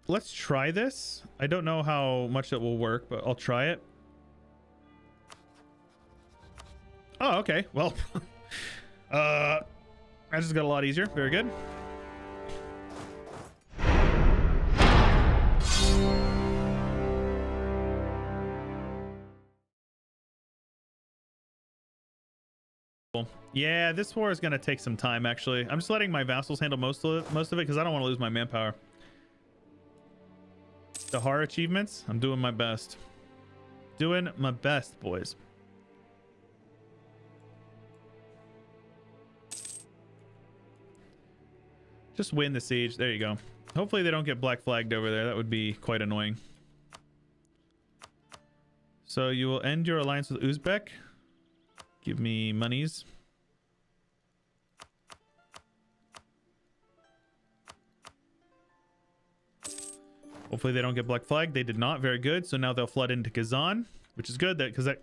let's try this. I don't know how much it will work, but I'll try it. Oh, okay. Well, that just got a lot easier. Very good. Yeah, this war is going to take some time, actually. I'm just letting my vassals handle most of it because I don't want to lose my manpower. The horror achievements, I'm doing my best. Doing my best, boys. Just win the siege. There you go. Hopefully they don't get black flagged over there. That would be quite annoying. So you will end your alliance with Uzbek. Give me monies. Hopefully they don't get black flag. They did not. Very good. So now they'll flood into Kazan, which is good because that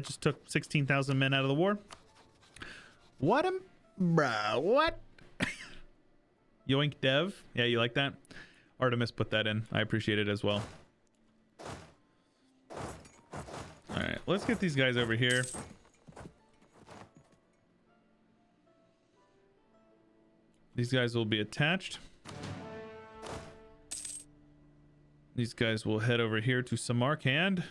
just took 16,000 men out of the war. What a bruh, what? Yoink Dev. Yeah, you like that? Artemis put that in. I appreciate it as well. All right, let's get these guys over here. These guys will be attached. These guys will head over here to Samarkand.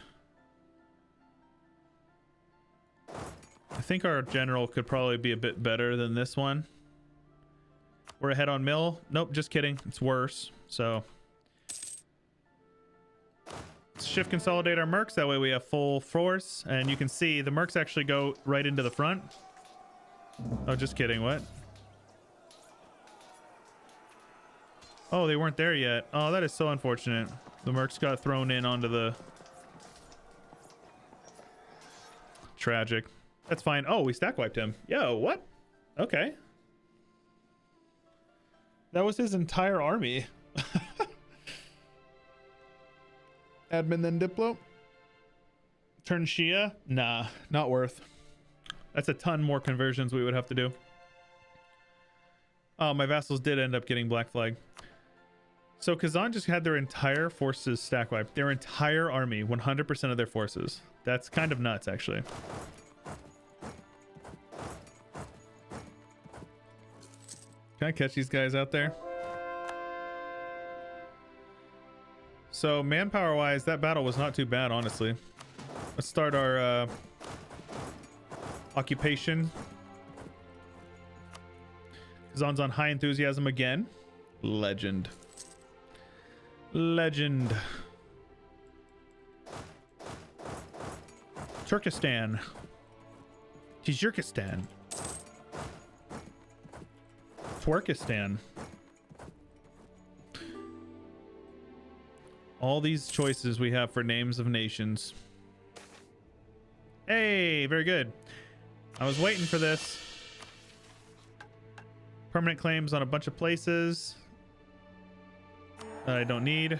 I think our general could probably be a bit better than this one. We're ahead on mill. Nope, just kidding. It's worse. So let's shift consolidate our mercs. That way we have full force. And you can see the mercs actually go right into the front. Oh, just kidding. What? Oh, they weren't there yet. Oh, that is so unfortunate. The mercs got thrown in onto the... Tragic. That's fine. Oh, we stack wiped him. Yo, what? Okay. That was his entire army. Admin then Diplo. Turn Shia? Nah, not worth. That's a ton more conversions we would have to do. Oh, my vassals did end up getting black flag. So Kazan just had their entire forces stack wiped. Their entire army, 100% of their forces. That's kind of nuts, actually. Can I catch these guys out there? So manpower wise, that battle was not too bad, honestly. Let's start our occupation. Kazan's on high enthusiasm again. Legend. Legend. Turkestan. Tajikistan. Twerkistan. All these choices we have for names of nations. Hey, very good. I was waiting for this. Permanent claims on a bunch of places that I don't need.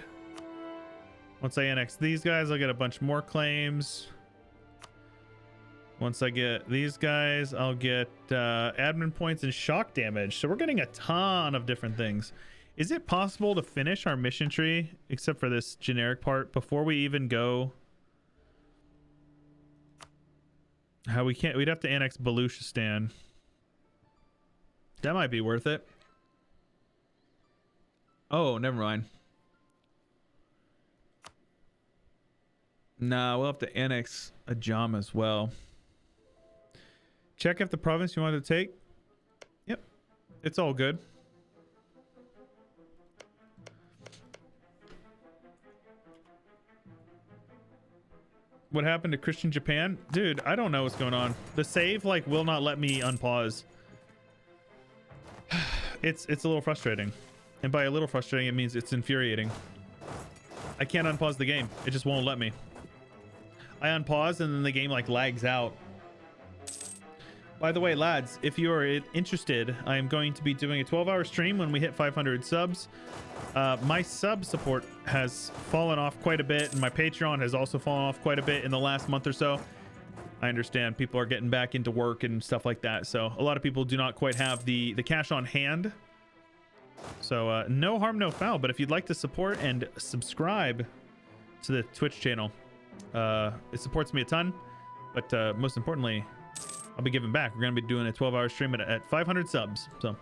Once I annex these guys, I'll get a bunch more claims. Once I get these guys, I'll get admin points and shock damage. So we're getting a ton of different things. Is it possible to finish our mission tree, except for this generic part, before we even go? How we can't, we'd have to annex Baluchistan. That might be worth it. Oh, never mind. Nah, we'll have to annex Ajam as well. Check if the province you want to take. Yep, it's all good. What happened to Christian Japan? Dude, I don't know what's going on. The save like will not let me unpause. It's a little frustrating. And by a little frustrating, it means it's infuriating. I can't unpause the game. It just won't let me. I unpause and then the game like lags out. By the way, lads, if you are interested, I am going to be doing a 12-hour stream when we hit 500 subs. My sub support has fallen off quite a bit, and my Patreon has also fallen off quite a bit in the last month or so. I understand people are getting back into work and stuff like that, so a lot of people do not quite have the cash on hand So no harm, no foul. But if you'd like to support and subscribe to the Twitch channel, it supports me a ton. But most importantly, I'll be giving back. We're going to be doing a 12-hour stream at 500 subs. So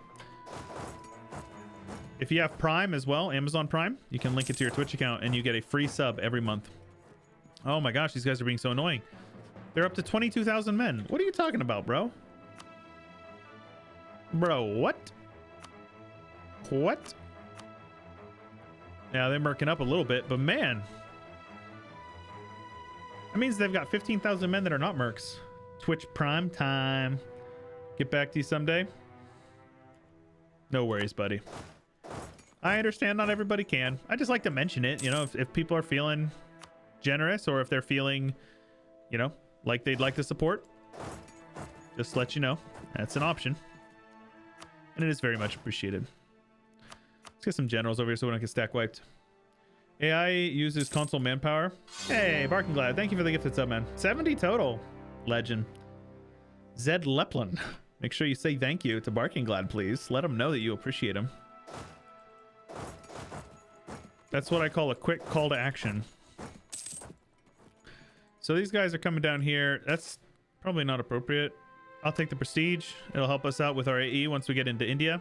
if you have Prime as well, Amazon Prime, you can link it to your Twitch account and you get a free sub every month. Oh my gosh, these guys are being so annoying. They're up to 22,000 men. What are you talking about, bro? Bro, what? What? Yeah, they're murking up a little bit, but man. That means they've got 15,000 men that are not mercs. Twitch Prime time. Get back to you someday. No worries, buddy. I understand not everybody can. I just like to mention it, you know, if people are feeling generous or if they're feeling, you know, like they'd like to support, just let you know. That's an option. And it is very much appreciated. Let's get some generals over here so we don't get stack wiped. AI uses console manpower. Hey, Barking Glad, thank you for the gifted sub, man. 70 total. Legend. Zed Leplin. Make sure you say thank you to Barking Glad, please. Let him know that you appreciate him. That's what I call a quick call to action. So these guys are coming down here. That's probably not appropriate. I'll take the prestige. It'll help us out with our AE once we get into India.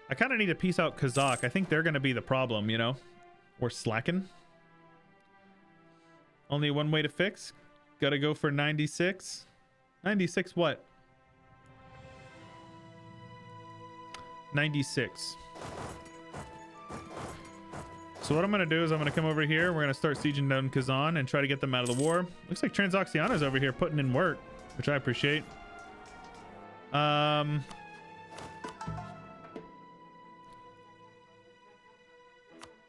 I kind of need to piece out Kazakh. I think they're going to be the problem, you know? We're slacking. Only one way to fix. Gotta go for 96. 96 what? 96. So what I'm going to do is I'm going to come over here. We're going to start sieging down Kazan and try to get them out of the war. Looks like Transoxiana's over here putting in work, which I appreciate. I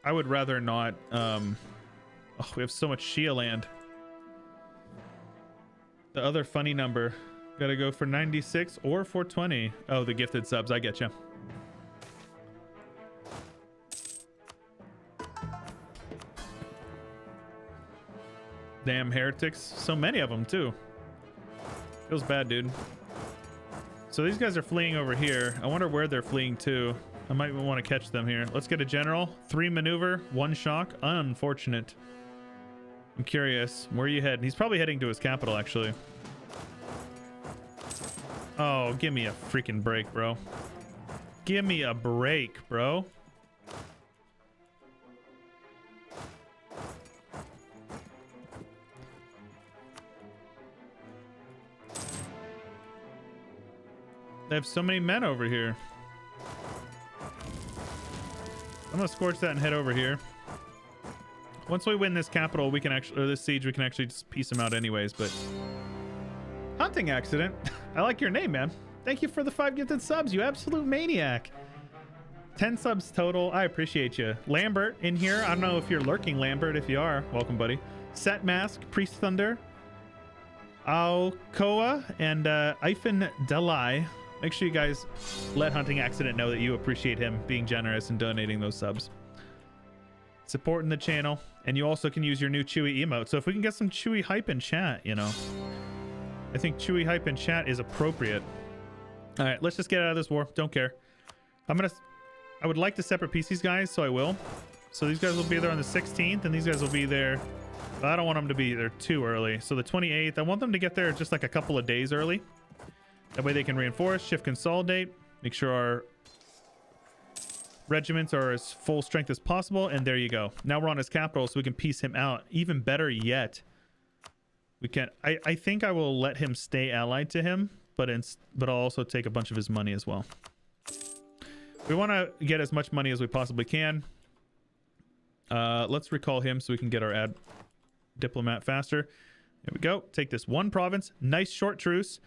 would rather not. Oh, we have so much Shia land. The other funny number. Gotta go for 96 or 420. Oh, the gifted subs. I get you. Damn heretics. So many of them, too. Feels bad, dude. So these guys are fleeing over here. I wonder where they're fleeing to. I might want to catch them here. Let's get a general. 3 maneuver, 1 shock. Unfortunate. I'm curious. Where are you heading? He's probably heading to his capital, actually. Oh, give me a freaking break, bro. Give me a break, bro. They have so many men over here. I'm gonna scorch that and head over here. Once we win this capital, we can actually, or this siege, we can actually just piece them out anyways, but... Hunting accident. I like your name, man. Thank you for the 5 gifted subs, you absolute maniac. 10 subs total. I appreciate you. Lambert in here. I don't know if you're lurking, Lambert. If you are, welcome, buddy. Set Mask, Priest Thunder, Alcoa, and Ifen Delai. Make sure you guys let Hunting Accident know that you appreciate him being generous and donating those subs. Supporting the channel. And you also can use your new Chewy emote. So if we can get some Chewy hype in chat, you know. I think Chewy hype in chat is appropriate. All right, let's just get out of this war. Don't care. I would like to separate piece these guys, so I will. So these guys will be there on the 16th, and these guys will be there. But I don't want them to be there too early. So the 28th, I want them to get there just like a couple of days early. That way they can reinforce, shift, consolidate, make sure our regiments are as full strength as possible, and there you go. Now we're on his capital, so we can piece him out. Even better yet, we can. I think I will let him stay allied to him, but I'll also take a bunch of his money as well. We want to get as much money as we possibly can. Let's recall him so we can get our ad diplomat faster. There we go. Take this 1 province. Nice short truce.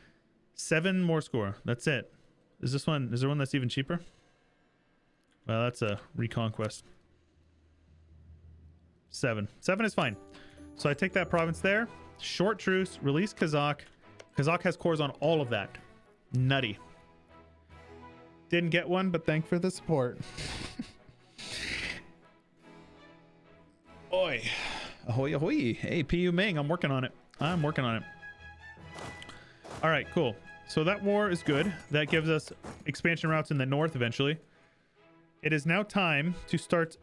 7 more score. That's it. Is there one that's even cheaper? Well, that's a reconquest. 7 is fine. So I take that province there. Short truce. Release Kazakh. Kazakh has cores on all of that. Nutty. Didn't get one, but thank for the support. Oi. Ahoy, ahoy. Hey, PU Ming, I'm working on it. All right, cool. So that war is good. That gives us expansion routes in the north eventually. It is now time to start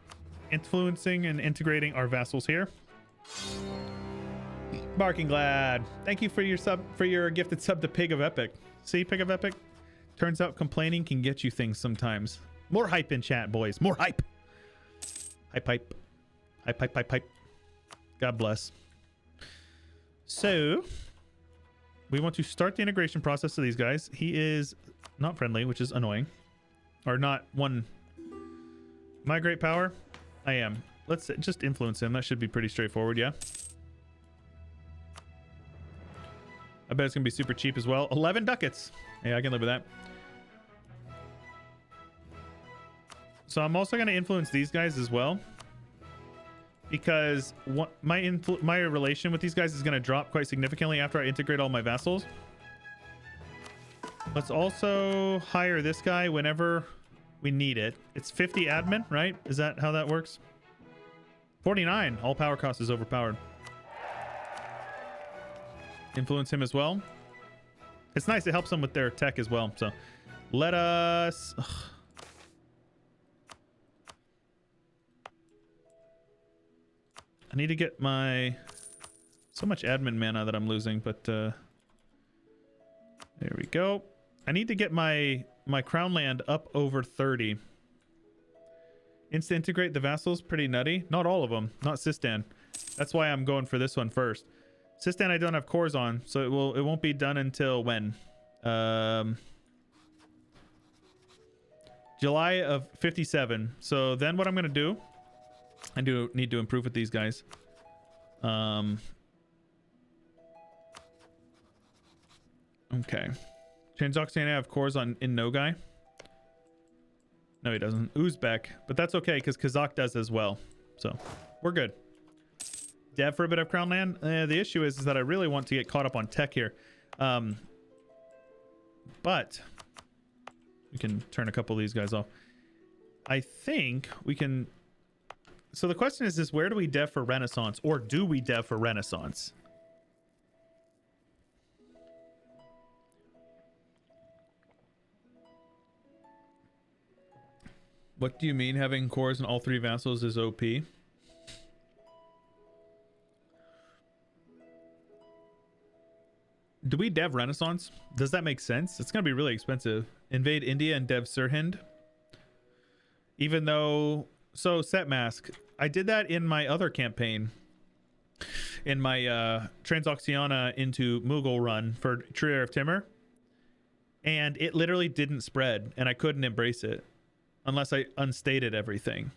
influencing and integrating our vassals here. Barking Glad, thank you for your gifted sub to Pig of Epic. See, Pig of Epic? Turns out complaining can get you things sometimes. More hype in chat, boys. More hype. Hype, hype. Hype, hype, hype, hype. God bless. So, we want to start the integration process of these guys. He is not friendly, which is annoying. Or not one. Am I great power? I am. Let's just influence him. That should be pretty straightforward, yeah? I bet it's going to be super cheap as well. 11 ducats. Yeah, I can live with that. So I'm also going to influence these guys as well. Because my relation with these guys is going to drop quite significantly after I integrate all my vassals. Let's also hire this guy whenever we need it. It's 50 admin, right? Is that how that works? 49. All power cost is overpowered. Influence him as well. It's nice. It helps them with their tech as well. So let us... Ugh. I need to get my... So much admin mana that I'm losing, but... There we go. I need to get my crown land up over 30. Instant integrate the vassals, pretty nutty. Not all of them. Not Sistan. That's why I'm going for this one first. Sistan I don't have cores on, so it won't be done until when? July of 57. So then what I'm gonna do, I do need to improve with these guys. Okay. Transoxiana I have cores on in Nogai. No, he doesn't. Uzbek, but that's okay because Kazakh does as well. So we're good. Dev for a bit of crown land. The issue is that I really want to get caught up on tech here. But we can turn a couple of these guys off. I think we can. So the question is where do we dev for Renaissance, or do we dev for Renaissance? What do you mean having cores in all three vassals is OP? Do we dev Renaissance? Does that make sense? It's going to be really expensive. Invade India and dev Sirhind. Even though... So, set mask. I did that in my other campaign. In my Transoxiana into Mughal run for Trier of Timur. And it literally didn't spread. And I couldn't embrace it. Unless I unstated everything.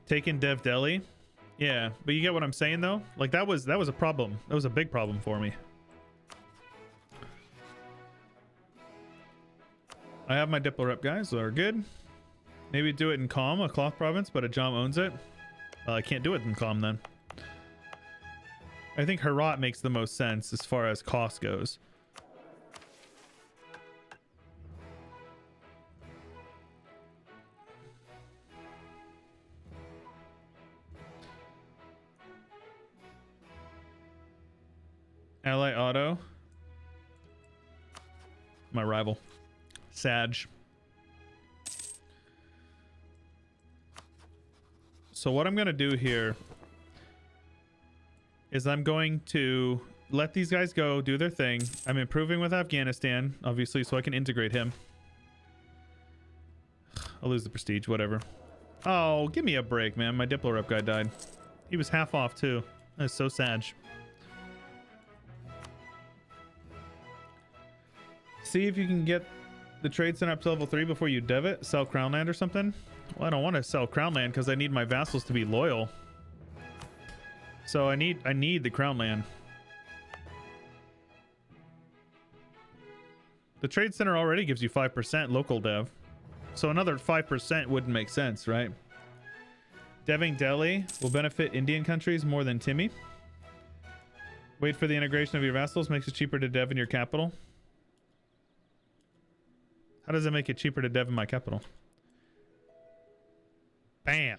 Taking Dev Delhi. Yeah, but you get what I'm saying though? Like that was a problem. That was a big problem for me. I have my Diplo rep guys, so are good. Maybe do it in Calm, a cloth province, but Ajam owns it. I can't do it in Calm then. I think Herat makes the most sense as far as cost goes. Ally Auto. My rival. Sag. So what I'm going to do here is I'm going to let these guys go, do their thing. I'm improving with Afghanistan, obviously, so I can integrate him. I'll lose the prestige, whatever. Oh, give me a break, man. My Diplo rep guy died. He was half off, too. That's so sad. See if you can get the trade sent up to level 3 before you dev it. Sell crown land or something. Well, I don't want to sell crown land because I need my vassals to be loyal. So I need the crown land. The trade center already gives you 5% local dev. So another 5% wouldn't make sense, right? Deving Delhi will benefit Indian countries more than Timmy. Wait for the integration of your vassals. Makes it cheaper to dev in your capital. How does it make it cheaper to dev in my capital? Bam.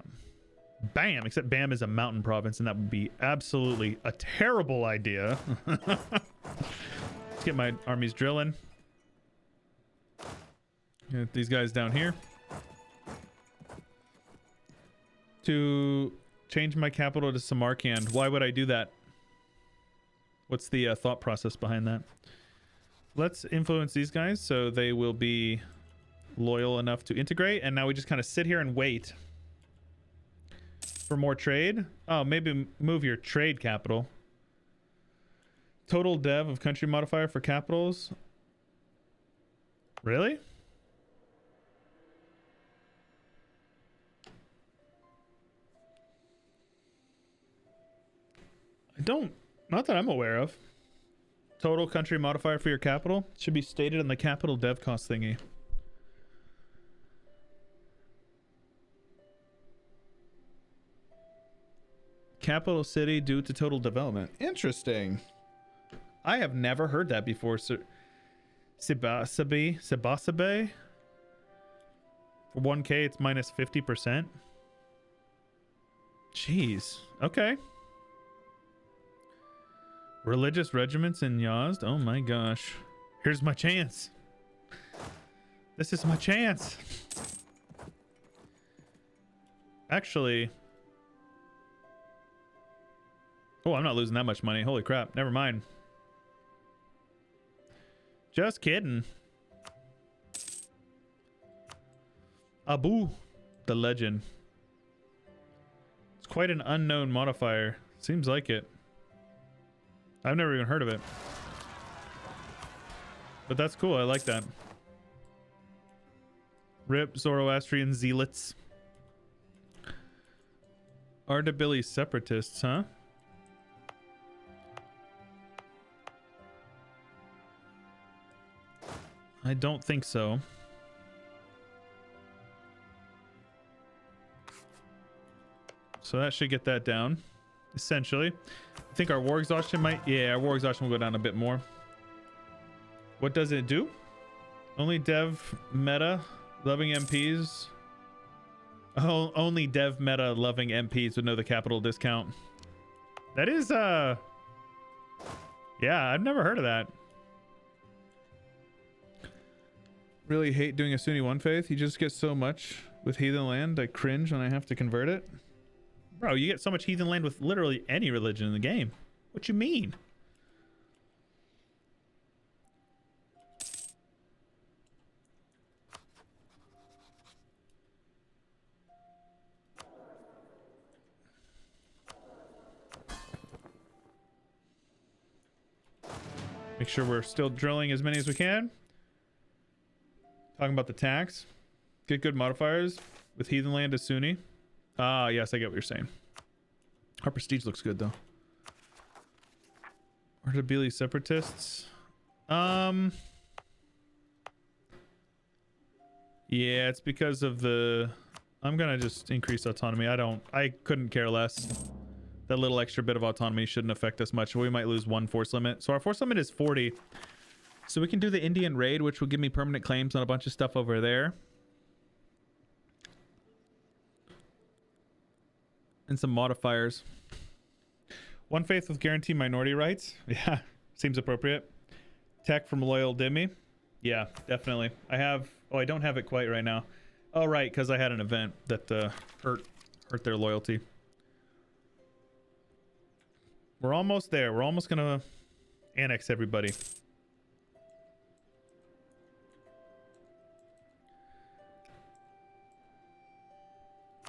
Bam, except Bam is a mountain province, and that would be absolutely a terrible idea. Let's get my armies drilling. Get these guys down here. To change my capital to Samarkand. Why would I do that? What's the thought process behind that? Let's influence these guys so they will be loyal enough to integrate. And now we just kind of sit here and wait for more trade. Oh, maybe move your trade capital. Total dev of country modifier for capitals. Really? I don't, not that I'm aware of. Total country modifier for your capital should be stated in the capital dev cost thingy. Capital city due to total development. Interesting. I have never heard that before. So, Sibasabe. For 1K, it's minus 50%. Jeez. Okay. Religious regiments in Yazd. Oh my gosh. Here's my chance. This is my chance. Actually. Oh, I'm not losing that much money. Holy crap. Never mind. Just kidding. Abu, the legend. It's quite an unknown modifier. Seems like it. I've never even heard of it. But that's cool. I like that. Rip Zoroastrian zealots. Ardabili separatists, huh? I don't think so. So that should get that down, essentially. I think our war exhaustion might... Yeah, our war exhaustion will go down a bit more. What does it do? Only dev meta loving MPs. Oh, only dev meta loving MPs would know the capital discount. That is, yeah, I've never heard of that. Really hate doing a Sunni one faith. You just get so much with heathen land. I cringe when I have to convert it. Bro, you get so much heathen land with literally any religion in the game. What you mean? Make sure we're still drilling as many as we can. Talking about the tax. Get good modifiers with heathen land as Sunni. Ah, yes, I get what you're saying. Our prestige looks good though. Ardabili separatists. Yeah, it's because of the... I'm gonna just increase autonomy. I couldn't care less. That little extra bit of autonomy shouldn't affect us much. We might lose one force limit. So our force limit is 40. So we can do the Indian raid, which will give me permanent claims on a bunch of stuff over there. And some modifiers. One faith with guaranteed minority rights. Yeah, seems appropriate. Tech from loyal Dimmy. Yeah, definitely. I have... Oh, I don't have it quite right now. Oh, right, because I had an event that hurt their loyalty. We're almost there. We're almost going to annex everybody.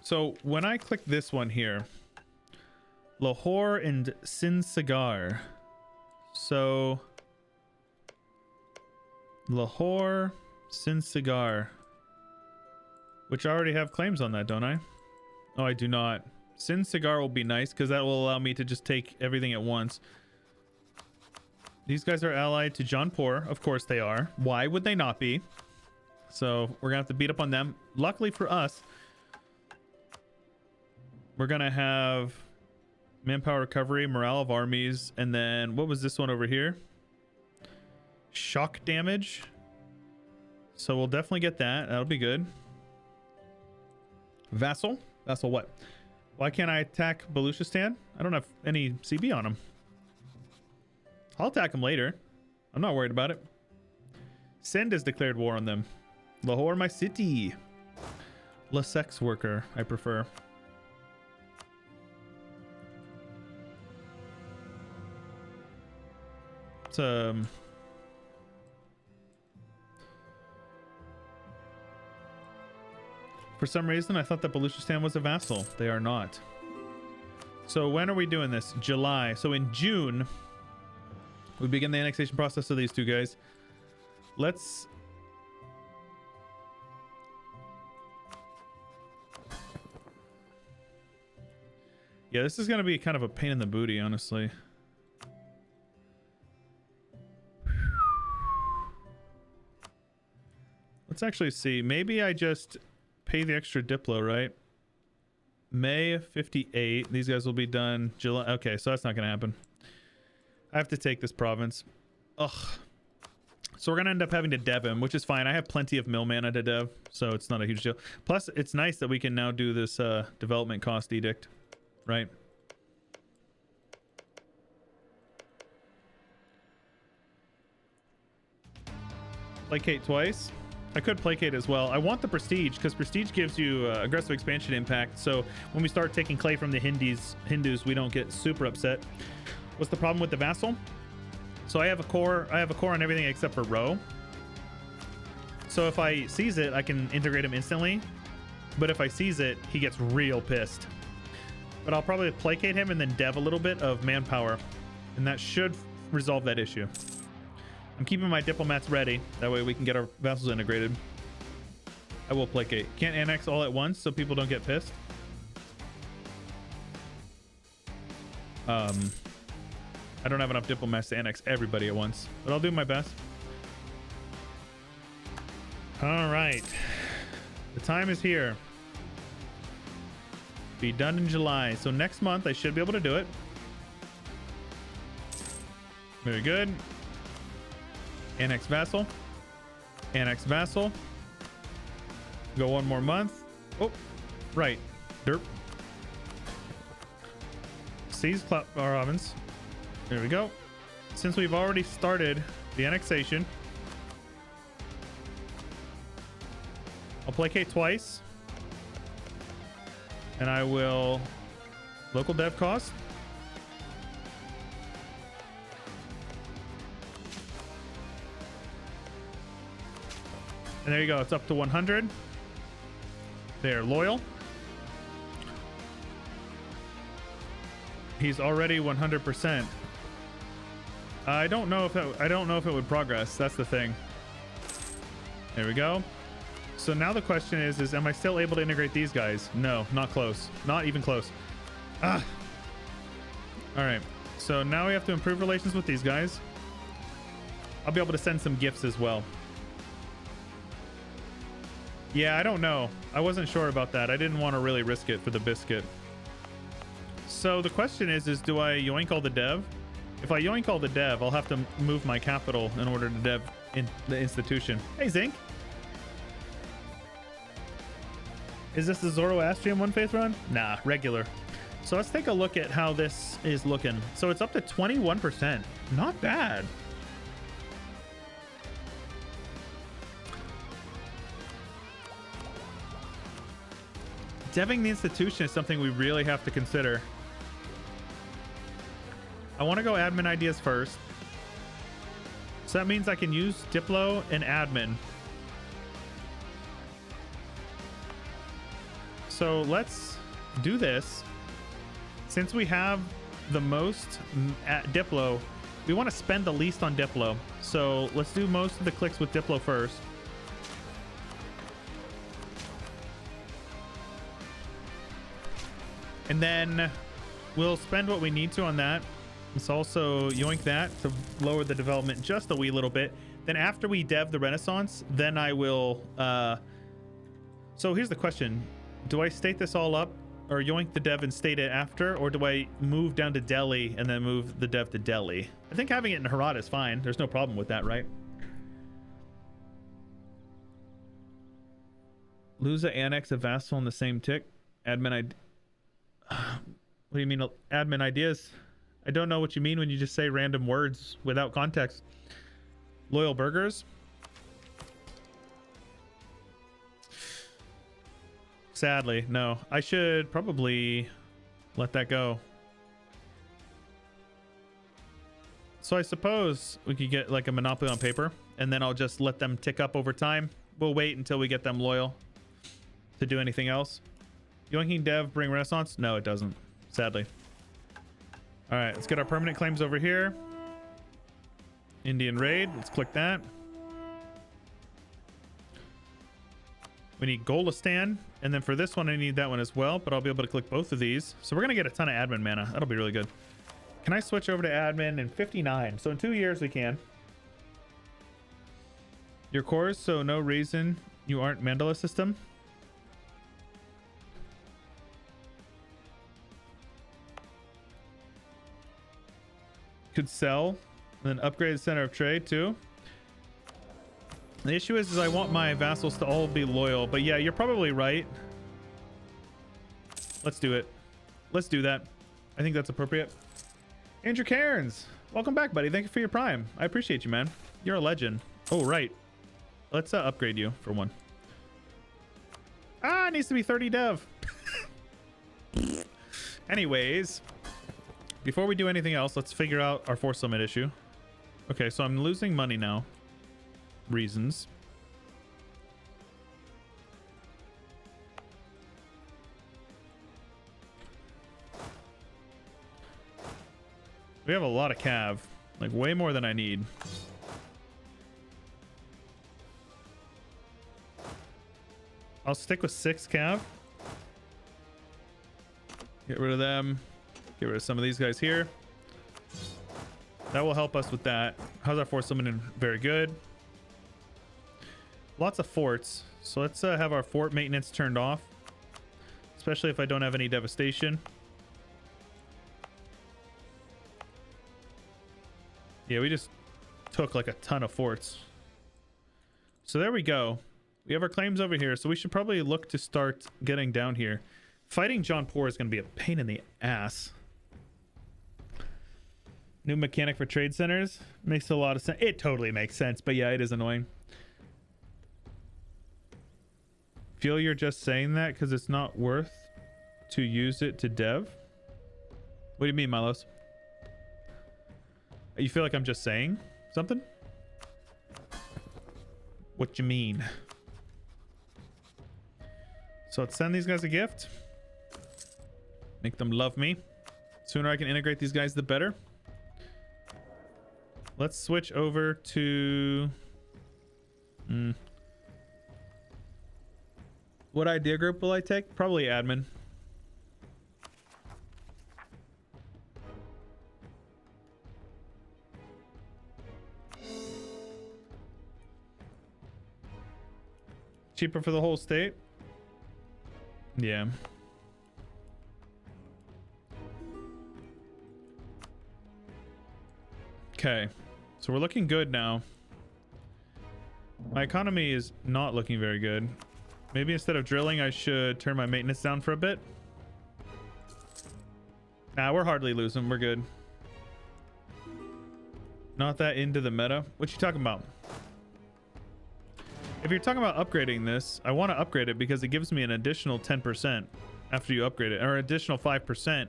So when I click this one here, Lahore and Sinsagar. So Lahore, Sinsagar, which I already have claims on that, don't I? Oh, I do not. Sinsagar will be nice because that will allow me to just take everything at once. These guys are allied to Jaunpur. Of course they are. Why would they not be? So we're gonna have to beat up on them. Luckily for us, we're gonna have manpower recovery, morale of armies, and then what was this one over here? Shock damage. So we'll definitely get that. That'll be good. Vassal. Vassal what? Why can't I attack Baluchistan? I don't have any CB on him. I'll attack him later. I'm not worried about it. Sindh has declared war on them. Lahore, my city. La sex worker, I prefer. It's for some reason I thought that Baluchistan was a vassal. They are not. So when are we doing this? July. So in June we begin the annexation process of these two guys. Let's yeah, this is gonna be kind of a pain in the booty, honestly. Let's actually see. Maybe I just pay the extra Diplo, right? May of 58. These guys will be done July. Okay, so that's not gonna happen. I have to take this province. Ugh. So we're gonna end up having to dev him, which is fine. I have plenty of mill mana to dev, so it's not a huge deal. Plus, it's nice that we can now do this development cost edict, right? Placate twice. I could placate as well. I want the prestige because prestige gives you aggressive expansion impact. So when we start taking clay from the Hindus, we don't get super upset. What's the problem with the vassal? So I have a core on everything except for row. So if I seize it, I can integrate him instantly. But if I seize it, he gets real pissed. But I'll probably placate him and then dev a little bit of manpower. And that should resolve that issue. I'm keeping my diplomats ready. That way we can get our vassals integrated. I will placate. Can't annex all at once so people don't get pissed. I don't have enough diplomats to annex everybody at once, but I'll do my best. All right. The time is here. Be done in July. So next month I should be able to do it. Very good. Annex vassal. Annex vassal. Go one more month. Oh, right. Derp. Seize province. There we go. Since we've already started the annexation, I'll placate twice. And I will local dev cost. And there you go. It's up to 100. They're loyal. He's already 100%. I don't know if it would progress. That's the thing. There we go. So now the question is am I still able to integrate these guys? No, not close. Not even close. Ah. All right. So now we have to improve relations with these guys. I'll be able to send some gifts as well. Yeah, I don't know. I wasn't sure about that. I didn't want to really risk it for the biscuit. So the question is do I yoink all the dev? If I yoink all the dev, I'll have to move my capital in order to dev in the institution. Hey, Zinc. Is this the Zoroastrian One-Faith run? Nah, regular. So let's take a look at how this is looking. So it's up to 21%. Not bad. Deving the institution is something we really have to consider. I want to go admin ideas first. So that means I can use Diplo and admin. So let's do this. Since we have the most at Diplo, we want to spend the least on Diplo. So let's do most of the clicks with Diplo first. And then we'll spend what we need to on that. Let's also yoink that to lower the development just a wee little bit. Then after we dev the Renaissance, then I will... So here's the question. Do I state this all up or yoink the dev and state it after? Or do I move down to Delhi and then move the dev to Delhi? I think having it in Herat is fine. There's no problem with that, right? Lose a annex a vassal in the same tick. Admin What do you mean admin ideas? I don't know what you mean when you just say random words without context. Loyal burgers? Sadly, no. I should probably let that go. So I suppose we could get like a monopoly on paper, and then I'll just let them tick up over time. We'll wait until we get them loyal to do anything else. Yoinking Dev bring Renaissance? No, it doesn't, sadly. All right, let's get our permanent claims over here. Indian Raid, let's click that. We need Golistan, and then for this one I need that one as well, but I'll be able to click both of these. So we're gonna get a ton of admin mana. That'll be really good. Can I switch over to admin in 59? So in 2 years we can. Your cores, so no reason you aren't Mandala system. Could sell, and then upgrade the center of trade too. The issue is I want my vassals to all be loyal, but yeah, you're probably right. Let's do it. Let's do that. I think that's appropriate. Andrew Cairns, welcome back, buddy. Thank you for your prime. I appreciate you, man. You're a legend. Oh, right. Let's upgrade you for one. Ah, it needs to be 30 dev. Anyways, before we do anything else, let's figure out our Force Summit issue. Okay, so I'm losing money now. Reasons. We have a lot of cav, like way more than I need. I'll stick with 6 cav. Get rid of them. Get rid of some of these guys here. That will help us with that. How's our Force Summoning? Very good. Lots of forts. So let's have our fort maintenance turned off. Especially if I don't have any devastation. Yeah, we just took like a ton of forts. So there we go. We have our claims over here. So we should probably look to start getting down here. Fighting Jaunpur is going to be a pain in the ass. New mechanic for trade centers. Makes a lot of sense. It totally makes sense. But yeah, it is annoying. Feel you're just saying that because it's not worth to use it to dev? What do you mean, Milos? You feel like I'm just saying something? What you mean? So let's send these guys a gift. Make them love me. Sooner I can integrate these guys, the better. Let's switch over to... What idea group will I take? Probably admin. Cheaper for the whole state? Yeah. Okay. So we're looking good now. My economy is not looking very good. Maybe instead of drilling, I should turn my maintenance down for a bit. Nah, we're hardly losing. We're good. Not that into the meta. What you talking about? If you're talking about upgrading this, I want to upgrade it because it gives me an additional 10% after you upgrade it, or additional 5%.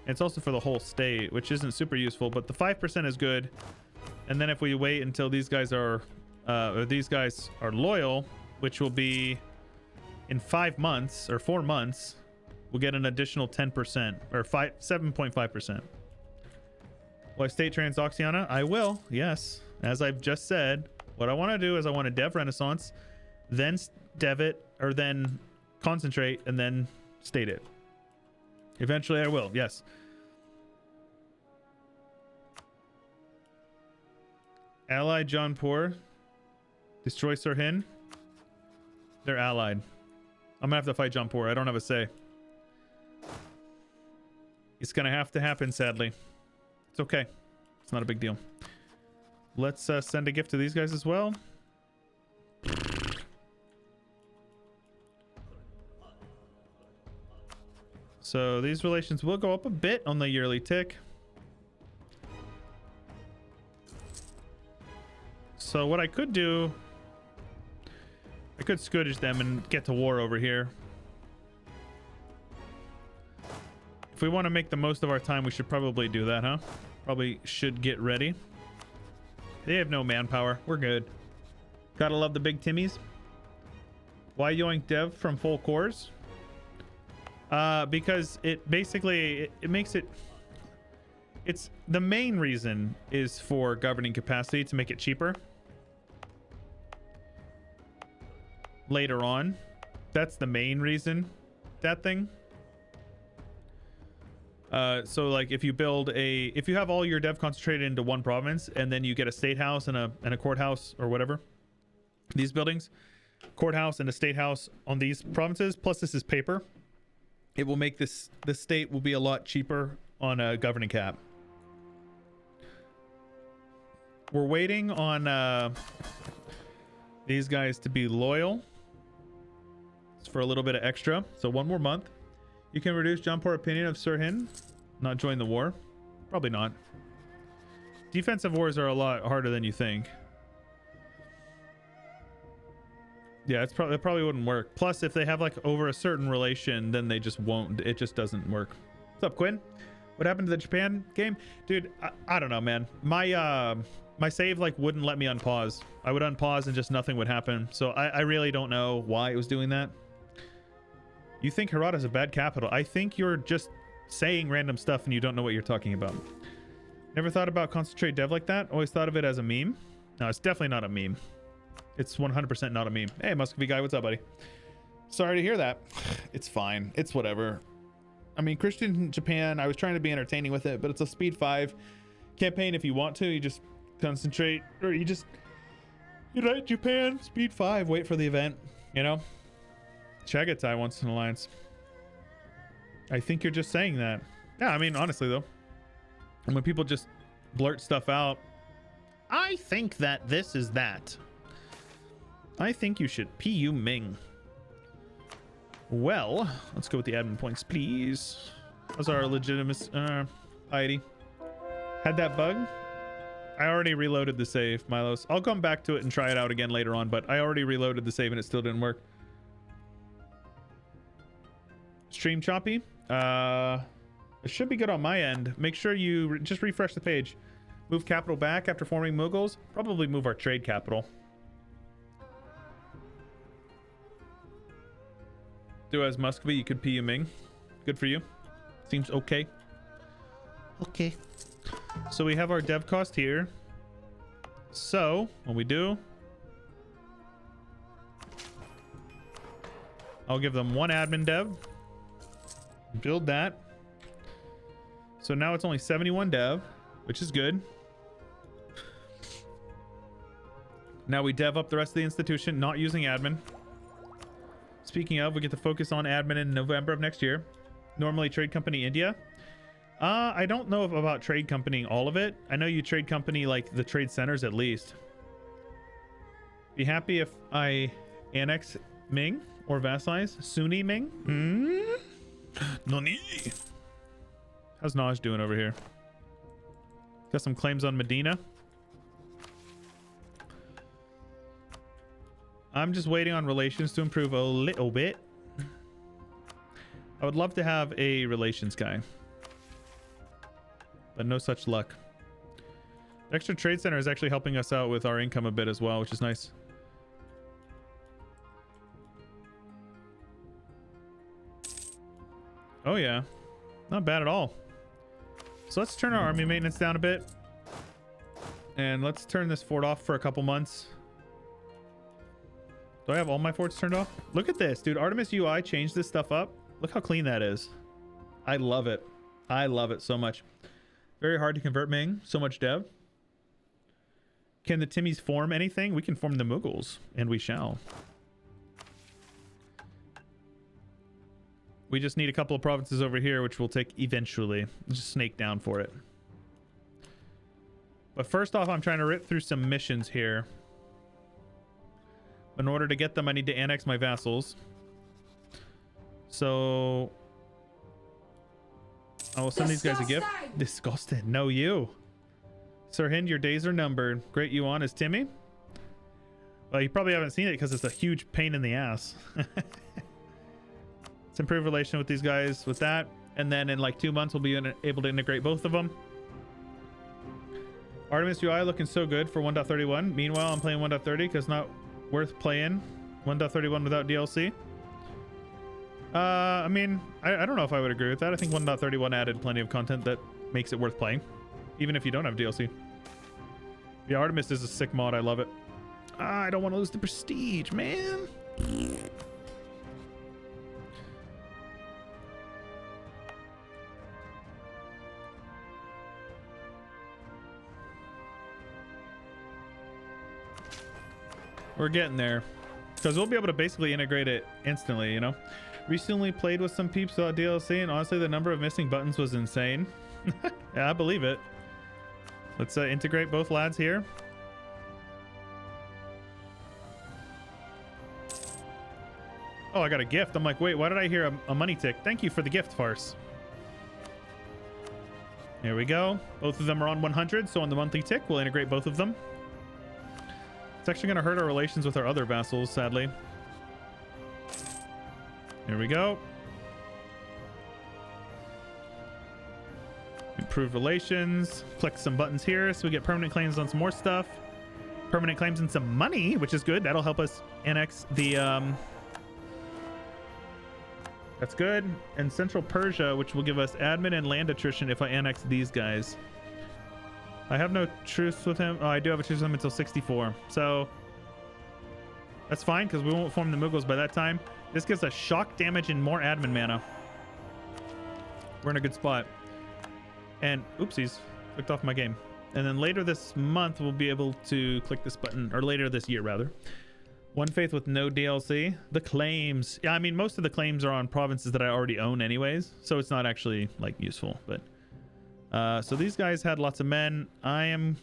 It's also for the whole state, which isn't super useful, but the 5% is good. And then if we wait until these guys are loyal, which will be in 5 months or 4 months, we'll get an additional 10% or 7.5%. Will I state Transoxiana? I will, yes. As I've just said, what I want to do is I want to dev Renaissance, then dev it, or then concentrate, and then state it. Eventually I will, yes. Ally Jaunpur. Destroy Sirhin. They're allied. I'm gonna have to fight Jaunpur. I don't have a say. It's gonna have to happen, sadly. It's okay. It's not a big deal. Let's send a gift to these guys as well. So these relations will go up a bit on the yearly tick. So what I could do, I could Scottish them and get to war over here. If we want to make the most of our time, we should probably do that, huh? Probably should get ready. They have no manpower. We're good. Gotta love the big Timmies. Why yoink dev from full cores? Because it basically, it makes it... It's the main reason is for governing capacity to make it cheaper. Later on. That's the main reason. That thing. So like if you build if you have all your dev concentrated into one province and then you get a state house and a courthouse or whatever, these buildings, courthouse and a state house on these provinces, plus this is paper, it will make the state will be a lot cheaper on a governing cap. We're waiting on these guys to be loyal. It's for a little bit of extra, so one more month. You can reduce Jampur opinion of Sirhin not join the war. Probably not. Defensive wars are a lot harder than you think. Yeah, it probably wouldn't work. Plus, if they have like over a certain relation, then they just won't. It just doesn't work. What's up, Quinn? What happened to the Japan game, dude? I don't know, man. My save like wouldn't let me unpause. I would unpause and just nothing would happen. So I really don't know why it was doing that. You think Herat is a bad capital? I think you're just saying random stuff and you don't know what you're talking about. Never thought about concentrate dev like that. Always thought of it as a meme. No, it's definitely not a meme. It's 100% not a meme. Hey, Muscovy guy, what's up, buddy? Sorry to hear that. It's fine. It's whatever. I mean, Christian Japan, I was trying to be entertaining with it, but it's a speed 5 campaign. If you want to, you just concentrate, or you just unite Japan, speed 5, wait for the event, you know? Chagatai wants an alliance. I think you're just saying that. Yeah, I mean, honestly, though. And when people just blurt stuff out, I think that this is that. I think you should PU Ming. Well, let's go with the admin points, please. How's our legitimate piety? Had that bug? I already reloaded the save, Milos. I'll come back to it and try it out again later on, but I already reloaded the save and it still didn't work. Stream choppy. It should be good on my end. Make sure you just refresh the page. Move capital back after forming Mughals. Probably move our trade capital. Do as Muscovy, you could PU Ming. Good for you. Seems okay. Okay. So we have our dev cost here. So what we do, I'll give them one admin dev. Build that. So now it's only 71 dev, which is good. Now we dev up the rest of the institution, not using admin. Speaking of, we get to focus on admin in November of next year. Normally trade company India. I don't know about trade company all of it. I know you trade company like the trade centers at least. Be happy if I annex Ming or vassalize Sunni Ming. Nani? How's Naj doing over here? Got some claims on Medina. I'm just waiting on relations to improve a little bit. I would love to have a relations guy, but no such luck. The extra trade center is actually helping us out with our income a bit as well, which is nice. Oh yeah, not bad at all. So let's turn our army maintenance down a bit, and let's turn this fort off for a couple months. Do I have all my forts turned off? Look at this, dude. Artemis UI changed this stuff up. Look how clean that is. I love it. I love it so much. Very hard to convert Ming. So much dev. Can the Timmies form anything? We can form the Mughals, and we shall. We just need a couple of provinces over here, which we'll take eventually. Just snake down for it. But first off, I'm trying to rip through some missions here. In order to get them, I need to annex my vassals. So I will send these guys a gift. Disgusted. No, you. Sir Hind, your days are numbered. Great you on is Timmy. Well, you probably haven't seen it because it's a huge pain in the ass. Let's improve relation with these guys with that. And then in like 2 months, we'll be able to integrate both of them. Artemis UI looking so good for 1.31. Meanwhile, I'm playing 1.30 because not worth playing 1.31 without DLC. I mean, I don't know if I would agree with that. I think 1.31 added plenty of content that makes it worth playing, even if you don't have DLC. The Artemis is a sick mod. I love it. I don't want to lose the prestige, man. We're getting there because we'll be able to basically integrate it instantly, you know. Recently played with some peeps without DLC, and honestly the number of missing buttons was insane. Yeah, I believe it. Let's integrate both lads here. Oh, I got a gift. I'm like, wait, why did I hear a money tick? Thank you for the gift, Farce. There we go. Both of them are on 100, so on the monthly tick we'll integrate both of them. It's actually going to hurt our relations with our other vassals, sadly. There we go. Improve relations. Click some buttons here so we get permanent claims on some more stuff. Permanent claims and some money, which is good. That'll help us annex the... That's good. And Central Persia, which will give us admin and land attrition if I annex these guys. I have no truce with him. Oh, I do have a truce with him until 64. So that's fine because we won't form the Mughals by that time. This gives us shock damage and more admin mana. We're in a good spot. And oopsies, clicked off my game. And then later this month, we'll be able to click this button, or later this year rather. One-Faith with no DLC. The claims. Yeah, I mean, most of the claims are on provinces that I already own anyways. So it's not actually like useful, but so these guys had lots of men. I am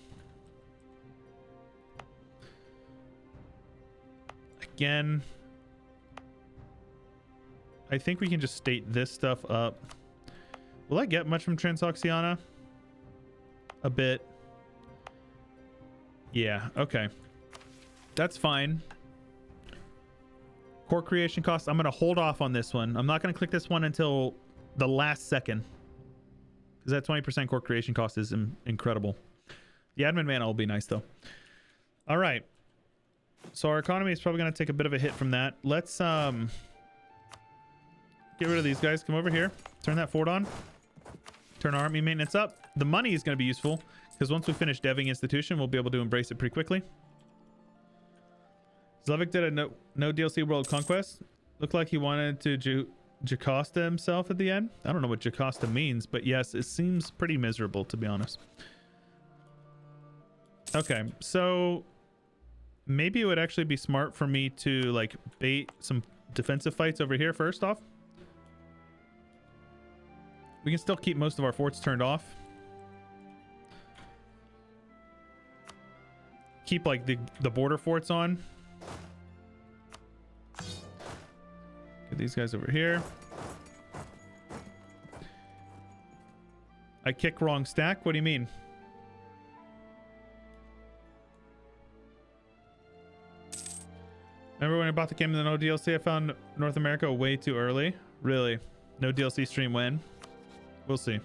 again, I think we can just state this stuff up. Will I get much from Transoxiana? A bit. Yeah, okay. That's fine. Core creation costs. I'm going to hold off on this one. I'm not going to click this one until the last second. Because that 20% core creation cost is incredible. The admin mana will be nice though. All right. So our economy is probably going to take a bit of a hit from that. Let's get rid of these guys. Come over here. Turn that fort on. Turn our army maintenance up. The money is going to be useful because once we finish deving institution, we'll be able to embrace it pretty quickly. Zlevik did a no DLC world conquest. Looked like he wanted to Jocasta himself at the end. I don't know what Jocasta means, but yes, it seems pretty miserable to be honest. Okay, so maybe it would actually be smart for me to like bait some defensive fights over here first off. We can still keep most of our forts turned off. Keep like the border forts on. Get these guys over here. I kick wrong stack. What do you mean? Remember when I bought the game in the no DLC? I found North America way too early. Really? No DLC stream when? We'll see.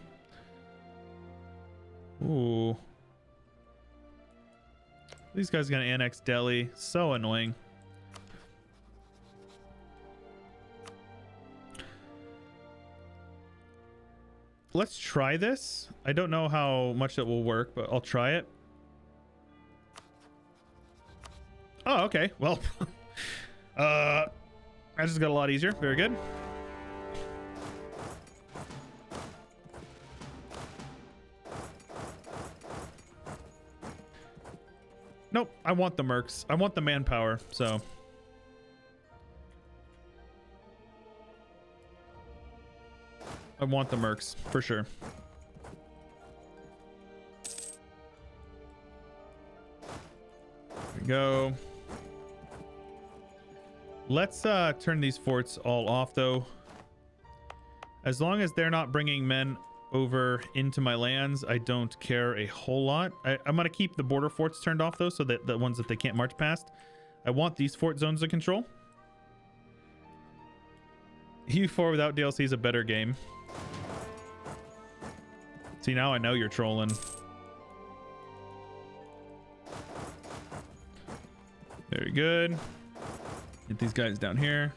Ooh. These guys are gonna annex Delhi. So annoying. Let's try this. I don't know how much it will work, but I'll try it. Oh, okay. Well, I just got a lot easier. Very good. Nope. I want the mercs. I want the manpower, so. I want the mercs for sure. There we go. Let's turn these forts all off though. As long as they're not bringing men over into my lands, I don't care a whole lot. I'm going to keep the border forts turned off, though, so that the ones that they can't march past. I want these fort zones to control. EU4 without DLC is a better game. See, now I know you're trolling. Very good. Get these guys down here.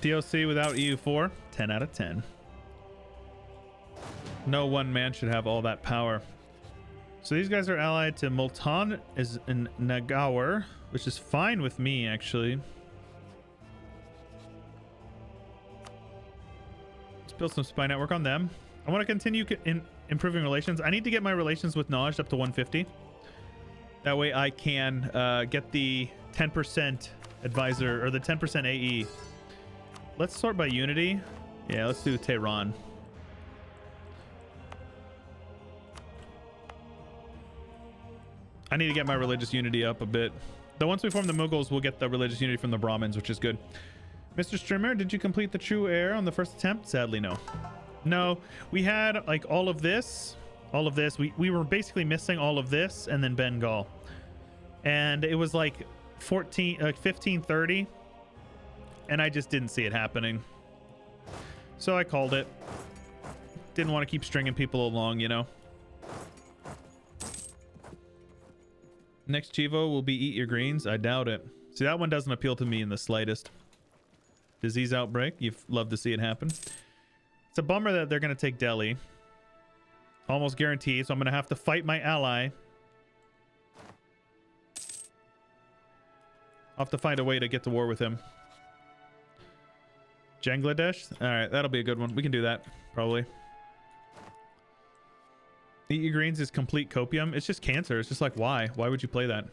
DLC without EU4, 10 out of 10. No one man should have all that power. So these guys are allied to Multan is in Nagaur, which is fine with me, actually. Let's build some spy network on them. I want to continue improving relations. I need to get my relations with Naj up to 150. That way I can get the 10% advisor, or the 10% AE. Let's sort by unity. Yeah, let's do Tehran. I need to get my religious unity up a bit. Though once we form the Mughals, we'll get the religious unity from the Brahmins, which is good. Mr. Streamer, did you complete the true heir on the first attempt? Sadly, no. No, we had like all of this. We were basically missing all of this and then Bengal. And it was like 1530. And I just didn't see it happening. So I called it. Didn't want to keep stringing people along, you know. Next Chivo will be Eat Your Greens. I doubt it. See, that one doesn't appeal to me in the slightest. Disease outbreak. You'd love to see it happen. It's a bummer that they're going to take Delhi. Almost guaranteed. So I'm going to have to fight my ally. I'll have to find a way to get to war with him. Bangladesh? Alright, that'll be a good one. We can do that, probably. Eat Your Greens is complete copium. It's just cancer. It's just like, why? Why would you play that?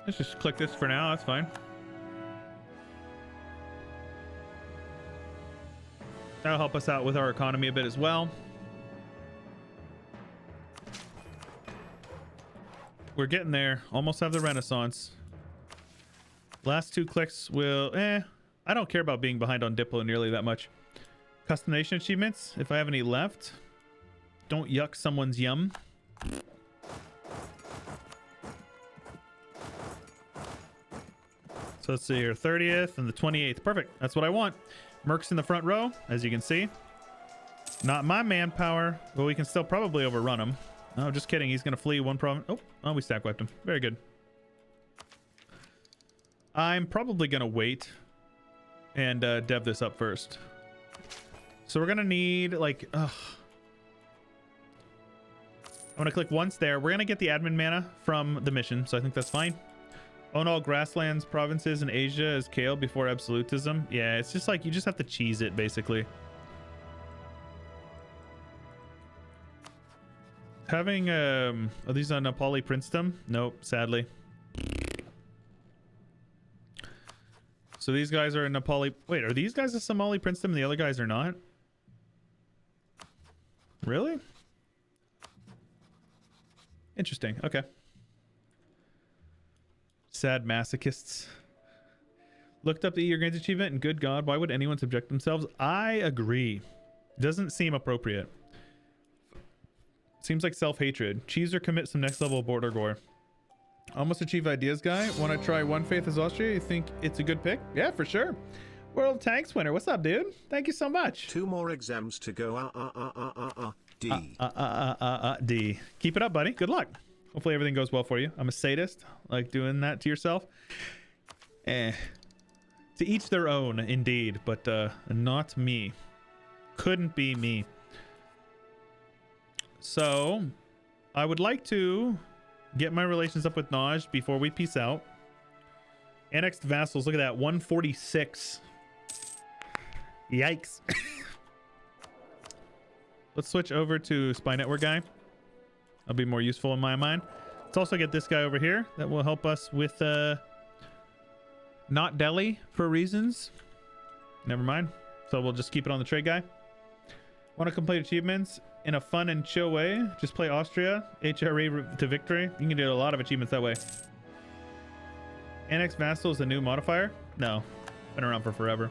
Let's just click this for now. That's fine. That'll help us out with our economy a bit as well. We're getting there. Almost have the Renaissance. Last two clicks will... I don't care about being behind on Diplo nearly that much. Customization achievements, if I have any left. Don't yuck someone's yum. So let's see here. 30th and the 28th. Perfect. That's what I want. Mercs in the front row, as you can see. Not my manpower, but we can still probably overrun him. No, just kidding. He's going to flee one province. Oh, we stack wiped him. Very good. I'm probably going to wait and dev this up first. So we're going to need like... I'm going to click once there. We're going to get the admin mana from the mission, so I think that's fine. Own all grasslands, provinces in Asia as Kale before absolutism. Yeah, it's just like you just have to cheese it, basically. Having are these on Nepali princedom? Nope, sadly. So these guys are in Nepali. Wait, are these guys a Somali princedom and the other guys are not? Really? Interesting. Okay. Sad masochists. Looked up the Eat Your Greens achievement and good God, why would anyone subject themselves? I agree. Doesn't seem appropriate. Seems like self-hatred. Cheese or commit some next level border gore. Almost achieve ideas guy. Want to try One-Faith as Austria? You think it's a good pick? Yeah, for sure. World Tanks winner. What's up, dude? Thank you so much. 2 more exams to go. D. D. Keep it up, buddy. Good luck. Hopefully everything goes well for you. I'm a sadist. Like doing that to yourself. To each their own, indeed. But not me. Couldn't be me. So, I would like to get my relations up with Naj before we peace out. Annexed vassals. Look at that. 146. Yikes. Let's switch over to Spy Network guy. That'll be more useful in my mind. Let's also get this guy over here that will help us with not Delhi for reasons. Never mind. So we'll just keep it on the trade guy. Want to complete achievements in a fun and chill way? Just play Austria, HRE to victory. You can do a lot of achievements that way. Annex Vassal is a new modifier? No, been around for forever.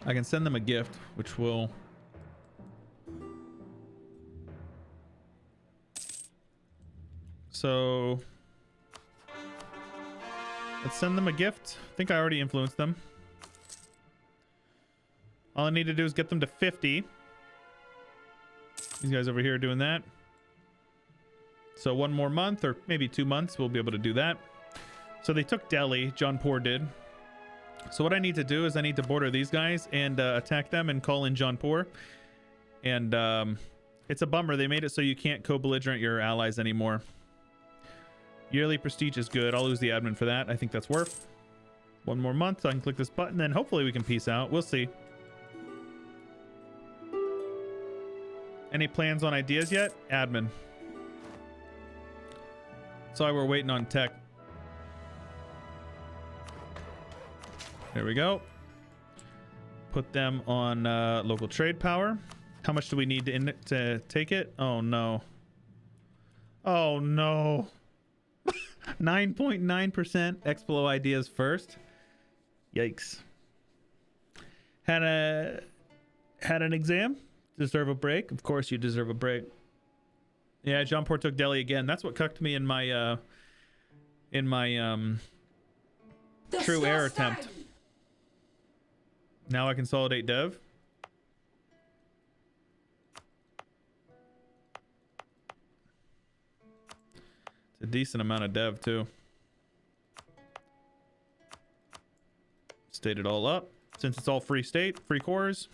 I can send them a gift, which will... So... let's send them a gift. I think I already influenced them. All I need to do is get them to 50. These guys over here are doing that. So 1 more month, or maybe 2 months, we'll be able to do that. So they took Delhi, Jaunpur did. So what I need to do is I need to border these guys and attack them and call in Jaunpur. And it's a bummer. They made it so you can't co-belligerent your allies anymore. Yearly prestige is good. I'll lose the admin for that. I think that's worth 1 more month. So I can click this button, then hopefully we can peace out. We'll see. Any plans on ideas yet? Admin. Sorry, we're waiting on tech. There we go. Put them on local trade power. How much do we need to take it? Oh no. Oh no. 9.9% Explo ideas first. Yikes. Had an exam? Deserve a break? Of course you deserve a break. Yeah, Jaunpur took Delhi again. That's what cucked me in my true air attempt. Now I consolidate dev. It's a decent amount of dev too. State it all up. Since it's all free state, free cores.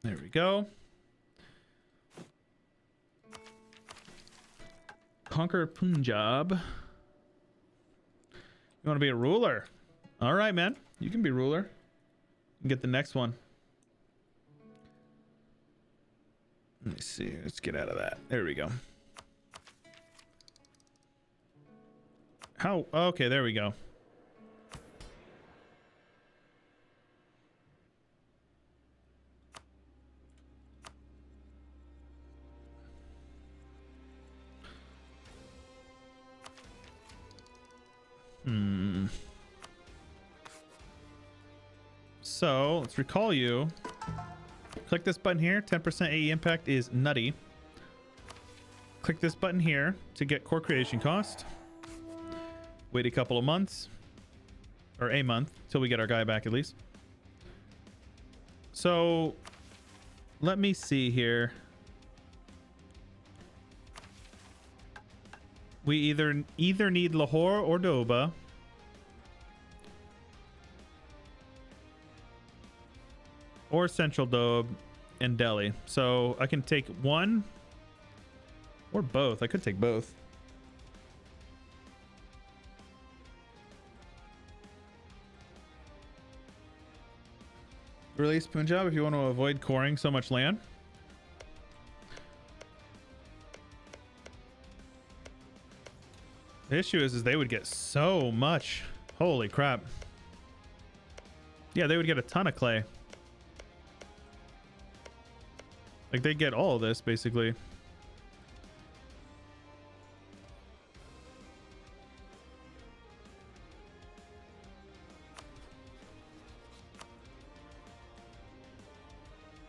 There we go. Conquer Punjab. You want to be a ruler? All right, man. You can be ruler. And get the next one. Let me see. Let's get out of that. There we go. How? Okay, there we go. So let's recall you. Click this button here. 10% AE impact is nutty. Click this button here to get core creation cost. Wait a couple of months, or a month, till we get our guy back at least. So let me see here. We either need Lahore or Doba. Or Central Doab and Delhi. So I can take one or both. I could take both. Release Punjab if you want to avoid coring so much land. The issue is they would get so much. Holy crap. Yeah, they would get a ton of clay. Like, they get all of this, basically.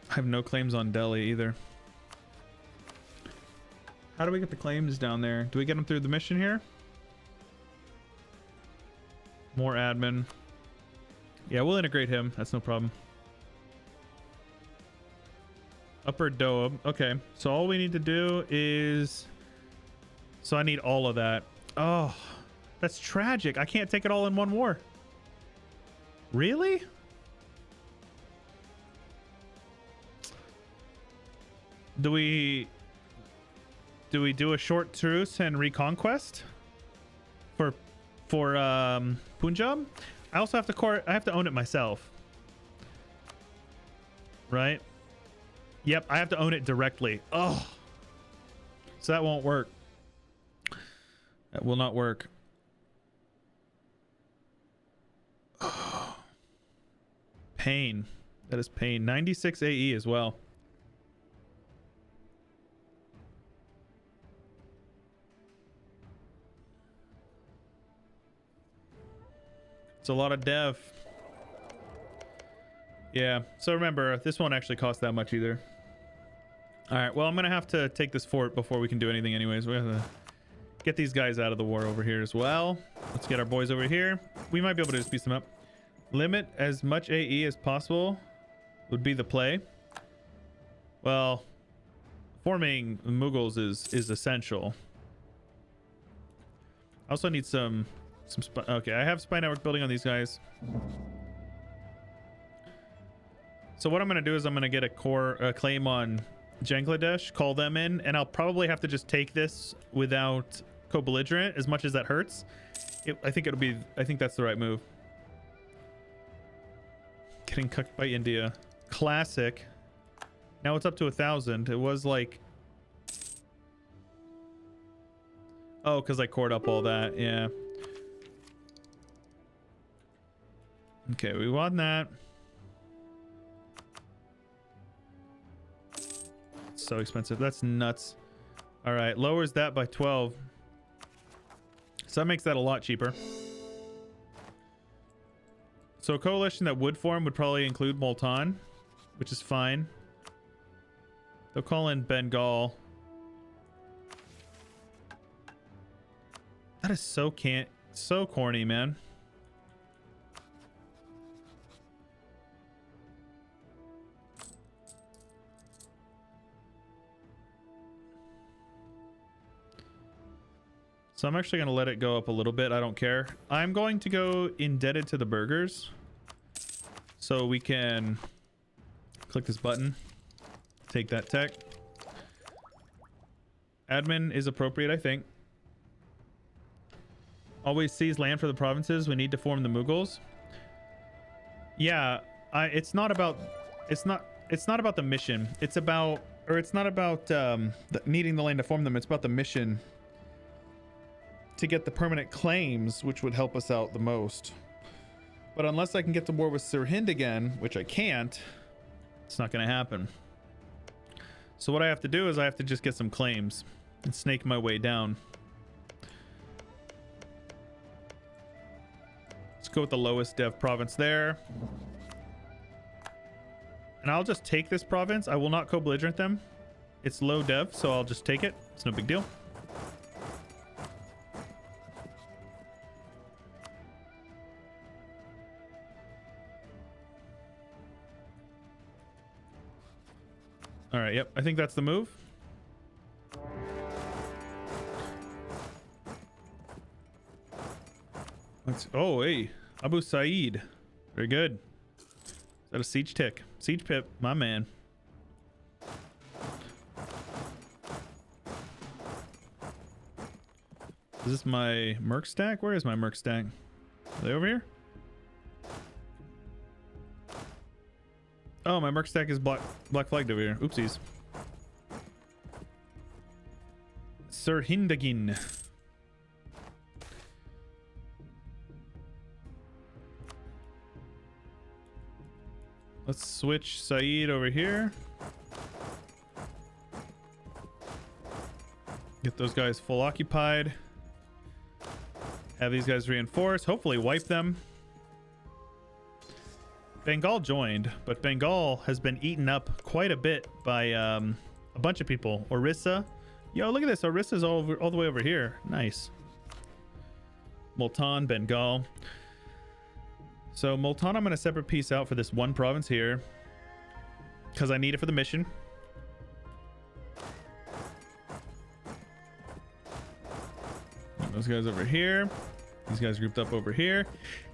I have no claims on Delhi either. How do we get the claims down there? Do we get them through the mission here? More admin. Yeah, we'll integrate him. That's no problem. Upper Doab. Okay, so all we need to do is... So I need all of that. Oh, that's tragic. I can't take it all in one war. Really? Do we do a short truce and reconquest for Punjab? I also have to I have to own it myself, right? Yep, I have to own it directly. Oh, so that won't work. That will not work. Oh. Pain. That is pain. 96 AE as well. It's a lot of dev. Yeah, so remember, this won't actually cost that much either. All right, well, I'm gonna have to take this fort before we can do anything anyways. We have to get these guys out of the war over here as well. Let's get our boys over here. We might be able to just piece them up. Limit as much AE as possible would be the play. Well, forming Mughals is essential. I also need some okay, I have spy network building on these guys. So what I'm going to do is I'm going to get a claim on Bangladesh, call them in, and I'll probably have to just take this without co-belligerent, as much as that hurts. I think that's the right move. Getting cucked by India. Classic. Now it's up to 1,000. It was like... Oh, because I cored up all that. Yeah. Okay, we want that. So expensive. That's nuts. All right, lowers that by 12. So that makes that a lot cheaper. So a coalition that would form would probably include Multan, which is fine. They'll call in Bengal. That is so corny, man. So I'm actually going to let it go up a little bit. I don't care. I'm going to go indebted to the burgers. So we can click this button. Take that tech. Admin is appropriate, I think. Always seize land for the provinces. We need to form the Mughals. Yeah, it's not about the mission. It's about needing the land to form them. It's about the mission to get the permanent claims, which would help us out the most. But unless I can get to war with Sirhind again, which I can't, it's not going to happen. So what I have to do is I have to just get some claims and snake my way down. Let's go with the lowest dev province there. And I'll just take this province. I will not co-belligerent them. It's low dev, so I'll just take it. It's no big deal. All right, yep, I think that's the move. Oh, hey, Abu Saeed. Very good. Is that a siege tick? Siege pip, my man. Is this my merc stack? Where is my merc stack? Are they over here? Oh, my merc stack is black flagged over here. Oopsies. Sirhindagin. Let's switch Saeed over here. Get those guys full occupied. Have these guys reinforced. Hopefully wipe them. Bengal joined, but Bengal has been eaten up quite a bit by a bunch of people. Orissa. Yo, look at this. Orissa's all the way over here. Nice. Multan, Bengal. So Multan, I'm going to separate piece out for this one province here because I need it for the mission. Those guys over here. These guys grouped up over here.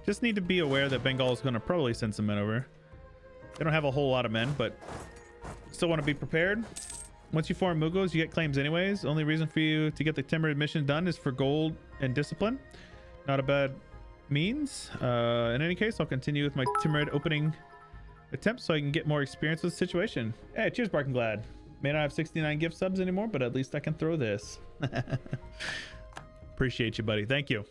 Just need to be aware that Bengal is going to probably send some men over. They don't have a whole lot of men, but still want to be prepared. Once you form Mughals, you get claims anyways. Only reason for you to get the Timurid mission done is for gold and discipline. Not a bad means. In any case, I'll continue with my Timurid opening attempt so I can get more experience with the situation. Hey, cheers, Barking Glad. May not have 69 gift subs anymore, but at least I can throw this. Appreciate you, buddy. Thank you.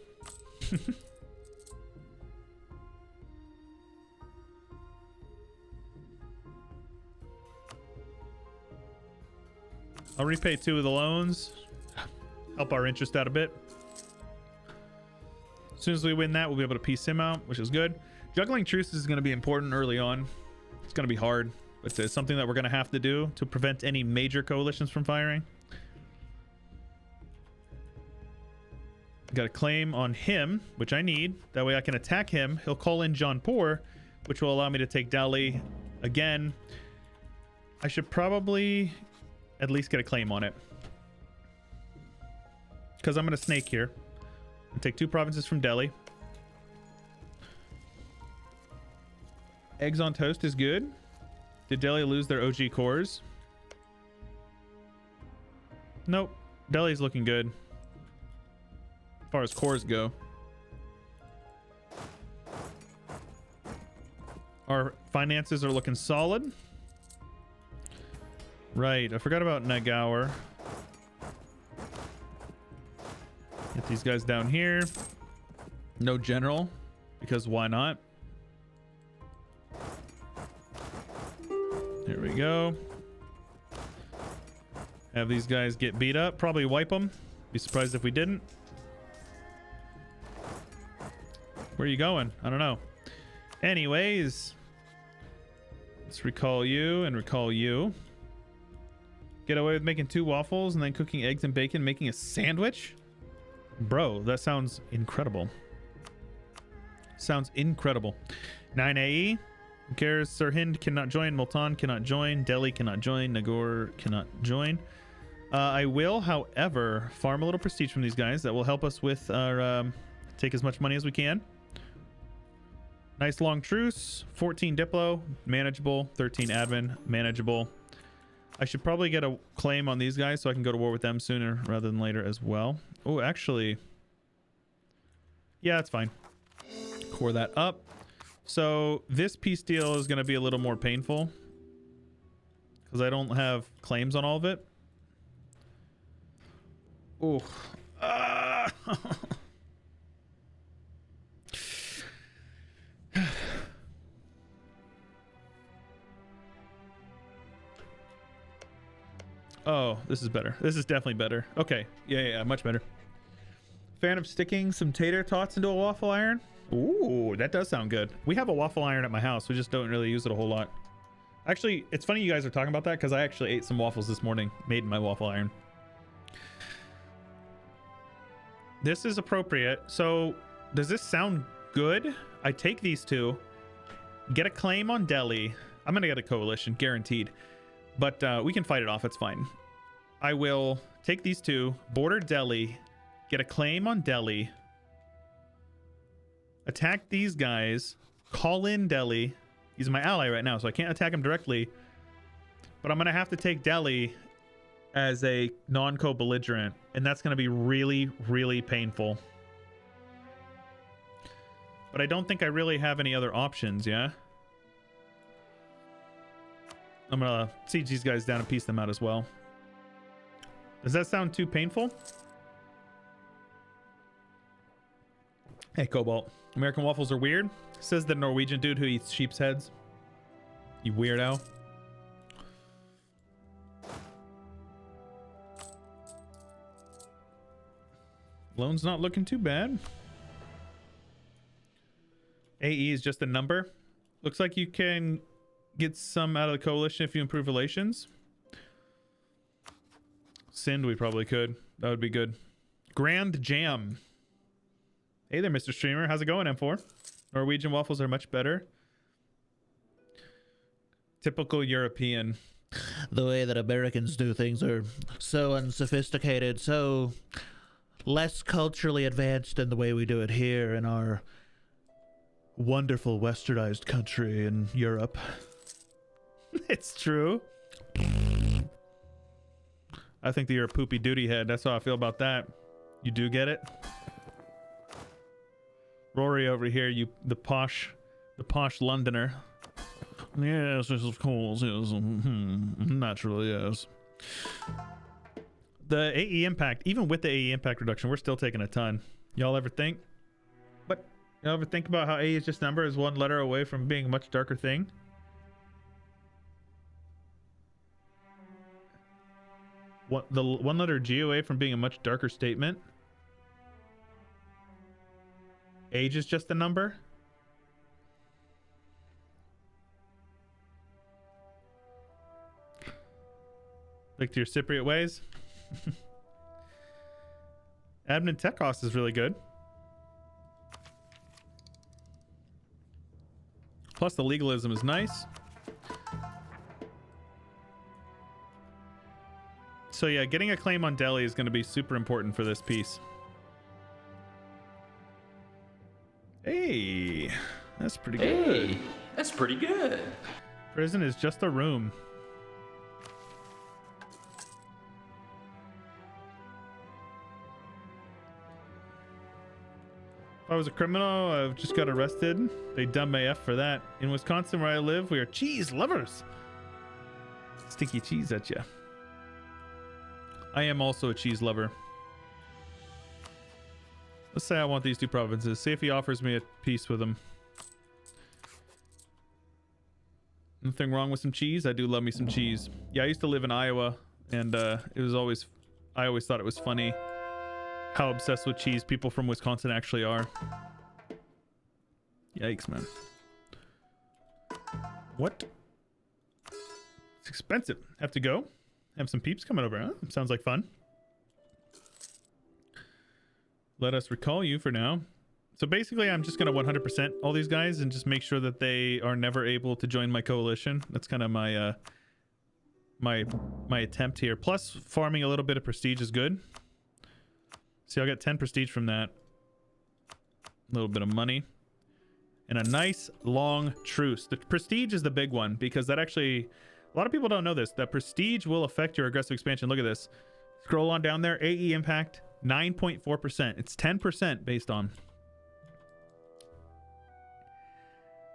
I'll repay 2 of the loans. Help our interest out a bit. As soon as we win that, we'll be able to piece him out, which is good. Juggling truces is going to be important early on. It's going to be hard, but it's something that we're going to have to do to prevent any major coalitions from firing. Got a claim on him, which I need. That way I can attack him. He'll call in Jaunpur, which will allow me to take Delhi again. I should probably at least get a claim on it, because I'm going to snake here and take 2 provinces from Delhi. Eggs on toast is good. Did Delhi lose their OG cores? Nope. Delhi's looking good as far as cores go. Our finances are looking solid. Right, I forgot about Nagaur. Get these guys down here. No general, because why not? Here we go. Have these guys get beat up. Probably wipe them. Be surprised if we didn't. Where are you going? I don't know. Anyways, let's recall you and recall you. Get away with making 2 waffles and then cooking eggs and bacon, making a sandwich? Bro, that sounds incredible. Sounds incredible. 9 AE. Who cares? Sirhind cannot join. Multan cannot join. Delhi cannot join. Nagaur cannot join. I will, however, farm a little prestige from these guys. That will help us with our... take as much money as we can. Nice long truce. 14 Diplo. Manageable. 13 admin. Manageable. I should probably get a claim on these guys so I can go to war with them sooner rather than later as well. Oh, actually... yeah, that's fine. Core that up. So this peace deal is going to be a little more painful because I don't have claims on all of it. Oh. Oh, this is better. This is definitely better. Okay. Yeah, much better. Fan of sticking some tater tots into a waffle iron? Ooh, that does sound good. We have a waffle iron at my house. We just don't really use it a whole lot. Actually, it's funny you guys are talking about that because I actually ate some waffles this morning made in my waffle iron. This is appropriate. So does this sound good? I take these 2, get a claim on Delhi. I'm going to get a coalition, guaranteed. But we can fight it off. It's fine. I will take these 2, border Delhi, get a claim on Delhi, attack these guys, call in Delhi. He's my ally right now, so I can't attack him directly. But I'm going to have to take Delhi as a non-co-belligerent, and that's going to be really, really painful. But I don't think I really have any other options, yeah? I'm going to siege these guys down and piece them out as well. Does that sound too painful? Hey, Cobalt. American waffles are weird. Says the Norwegian dude who eats sheep's heads. You weirdo. Loan's not looking too bad. AE is just a number. Looks like you can get some out of the coalition if you improve relations. Sind, we probably could. That would be good. Grand Jam. Hey there, Mr. Streamer. How's it going, M4? Norwegian waffles are much better. Typical European. The way that Americans do things are so unsophisticated, so less culturally advanced than the way we do it here in our wonderful westernized country in Europe. It's true. I think that you're a poopy duty head. That's how I feel about that. You do get it? Rory over here, you the posh Londoner. Yes, of course, yes. Naturally, yes. The AE impact, even with the AE impact reduction, we're still taking a ton. Y'all ever think? What? Y'all ever think about how AE is just number is one letter away from being a much darker thing? What, the one letter G away from being a much darker statement? Age is just a number? Like to your Cypriot ways? Admin tech cost is really good. Plus the legalism is nice. So yeah, getting a claim on Delhi is going to be super important for this piece. Hey, that's pretty good. Hey, that's pretty good. Prison is just a room. If I was a criminal, I've just got arrested. They dumb AF for that. In Wisconsin, where I live, we are cheese lovers. Stinky cheese at ya. I am also a cheese lover. Let's say I want these two provinces. See if he offers me a peace with them. Nothing wrong with some cheese. I do love me some cheese. Yeah, I used to live in Iowa, and it was always, I always thought it was funny how obsessed with cheese people from Wisconsin actually are. Yikes, man. What? It's expensive. Have to go. Have some peeps coming over, huh? Sounds like fun. Let us recall you for now. So basically, I'm just going to 100% all these guys and just make sure that they are never able to join my coalition. That's kind of my my attempt here. Plus, farming a little bit of prestige is good. See, I'll get 10 prestige from that. A little bit of money. And a nice long truce. The prestige is the big one because that actually... A lot of people don't know this. That prestige will affect your aggressive expansion. Look at this. Scroll on down there. AE impact, 9.4%. It's 10% based on.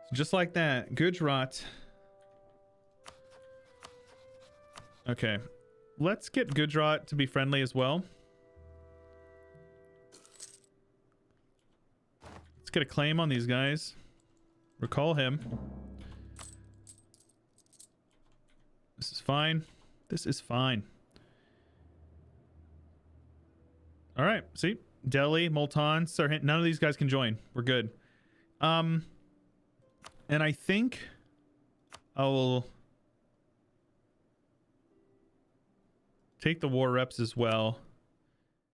So just like that. Gujarat. Okay. Let's get Gujarat to be friendly as well. Let's get a claim on these guys. Recall him. This is fine. This is fine. All right. See? Delhi, Multan, Sirhind. None of these guys can join. We're good. And I think I will take the war reps as well.